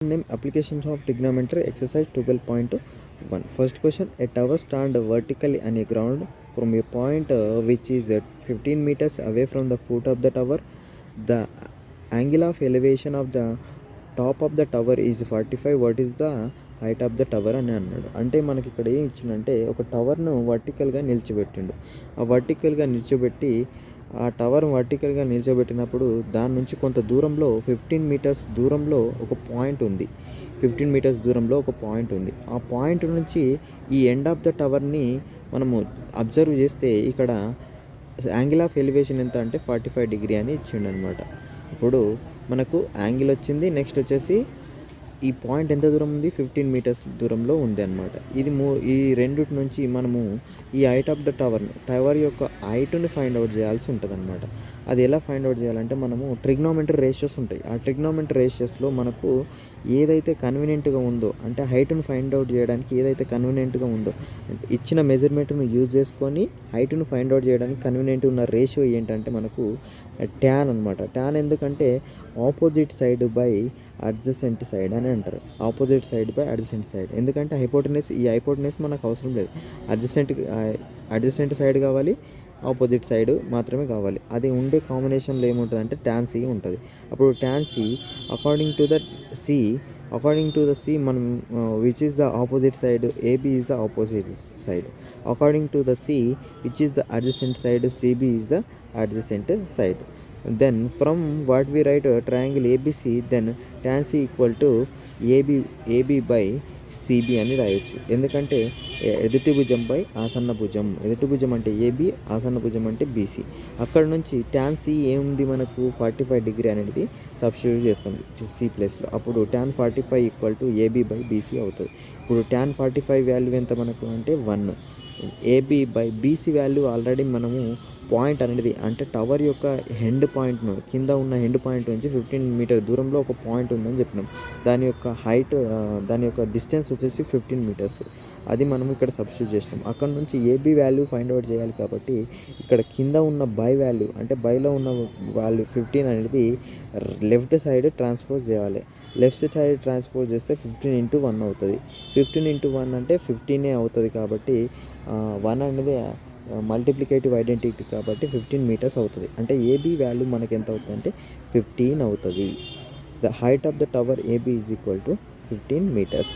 Name applications of trigonometry exercise 12.1. First question: a tower stand vertically on a ground from a point which is 15 meters away from the foot of the tower. The angle of elevation of the top of the tower is 45. What is the height of the tower అని అన్నాడు. అంటే మనకి ఇక్కడ ఏం ఇచ్చిందంటే ఒక టవర్ను వర్టికల్గా నిలిచిపెట్టిండు. ఆ వర్టికల్గా నిలిచిపెట్టి ఆ టవర్ వర్టికల్గా నిల్చోబెట్టినప్పుడు దాని నుంచి కొంత దూరంలో 15 మీటర్స్ దూరంలో ఒక పాయింట్ ఉంది. 15 మీటర్స్ దూరంలో ఒక పాయింట్ ఉంది. ఆ పాయింట్ నుంచి ఈ ఎండ్ ఆఫ్ ద టవర్ని మనము అబ్జర్వ్ చేస్తే ఇక్కడ యాంగిల్ ఆఫ్ ఎలివేషన్ ఎంత అంటే 45 డిగ్రీ అని ఇచ్చిండు అనమాట. ఇప్పుడు మనకు యాంగిల్ వచ్చింది. నెక్స్ట్ వచ్చేసి ఈ పాయింట్ ఎంత దూరం ఉంది, 15 మీటర్స్ దూరంలో ఉంది అనమాట. ఈ రెండిటి నుంచి మనము ఈ హైట్ ఆఫ్ ద టవర్ యొక్క హైట్ని ఫైండ్ అవుట్ చేయాల్సి ఉంటుంది అనమాట. అది ఎలా ఫైండ్ అవుట్ చేయాలంటే మనము ట్రిగ్నోమెట్రీ రేషియోస్ ఉంటాయి. ఆ ట్రిగ్నోమెట్రీ రేషియోస్లో మనకు ఏదైతే కన్వీనియంట్గా ఉందో, అంటే హైట్ను ఫైండ్ అవుట్ చేయడానికి ఏదైతే కన్వీనియంట్గా ఉందో, ఇచ్చిన మెజర్మెంట్ను యూజ్ చేసుకొని హైట్ను ఫైండ్ అవుట్ చేయడానికి కన్వీనియంట్ ఉన్న రేషియో ఏంటంటే మనకు ట్యాన్ అనమాట. ట్యాన్ ఎందుకంటే opposite side by adjacent side అని అంటారు. Opposite side by adjacent side. ఎందుకంటే ఈ హైపోటెనస్ మనకు అవసరం లేదు. అడ్జసెంట్ సైడ్ కావాలి, ఆపోజిట్ సైడ్ మాత్రమే కావాలి. అది ఉండే కాంబినేషన్లో ఏముంటుంది అంటే ట్యాన్ సి ఉంటుంది. అప్పుడు tan C according to the C మనం which is the opposite side, AB is the opposite side. According to the C which is the adjacent side, CB is the adjacent side. Then from what we write triangle ABC, then tan C equal to AB by CB అని రాయొచ్చు. ఎందుకంటే ఎదుటి భుజం by ఆసన్న భుజం. ఎదుటి భుజం అంటే AB, ఆసన్న భుజం అంటే BC. అక్కడ నుంచి tan C ఏముంది మనకు 45 డిగ్రీ అనేది సబ్స్టిట్యూట్ చేస్తాం C ప్లేస్లో. అప్పుడు tan 45 equal to AB by BC అవుతుంది. ఇప్పుడు tan 45 వాల్యూ ఎంత మనకు అంటే 1. AB by BC value already మనము పాయింట్ అనేది అంటే టవర్ యొక్క హెండ్ పాయింట్ను కింద ఉన్న హెండ్ పాయింట్ నుంచి 15 మీటర్ దూరంలో ఒక పాయింట్ ఉందని చెప్పినాం. దాని యొక్క డిస్టెన్స్ వచ్చేసి 15 మీటర్స్. అది మనం ఇక్కడ సబ్స్టిట్యూట్ చేసినాం. అక్కడ నుంచి ఏబీ వాల్యూ ఫైండ్ అవుట్ చేయాలి కాబట్టి ఇక్కడ కింద ఉన్న బై వాల్యూ అంటే బైలో ఉన్న వాల్యూ 15 అనేది లెఫ్ట్ సైడ్ ట్రాన్స్పోజ్ చేయాలి. లెఫ్ట్ సైడ్ ట్రాన్స్పోజ్ చేస్తే 15 ఇంటూ 1 అవుతుంది. 15 ఇంటూ 1 అంటే 15 అవుతుంది. కాబట్టి 1 అనేది మల్టిప్లికేటివ్ ఐడెంటిటీ కాబట్టి 15 మీటర్స్ అవుతుంది. అంటే ఏబీ వాల్యూ మనకి ఎంత అవుతుంది అంటే 15 అవుతుంది. The height of the tower AB is equal to 15 metres.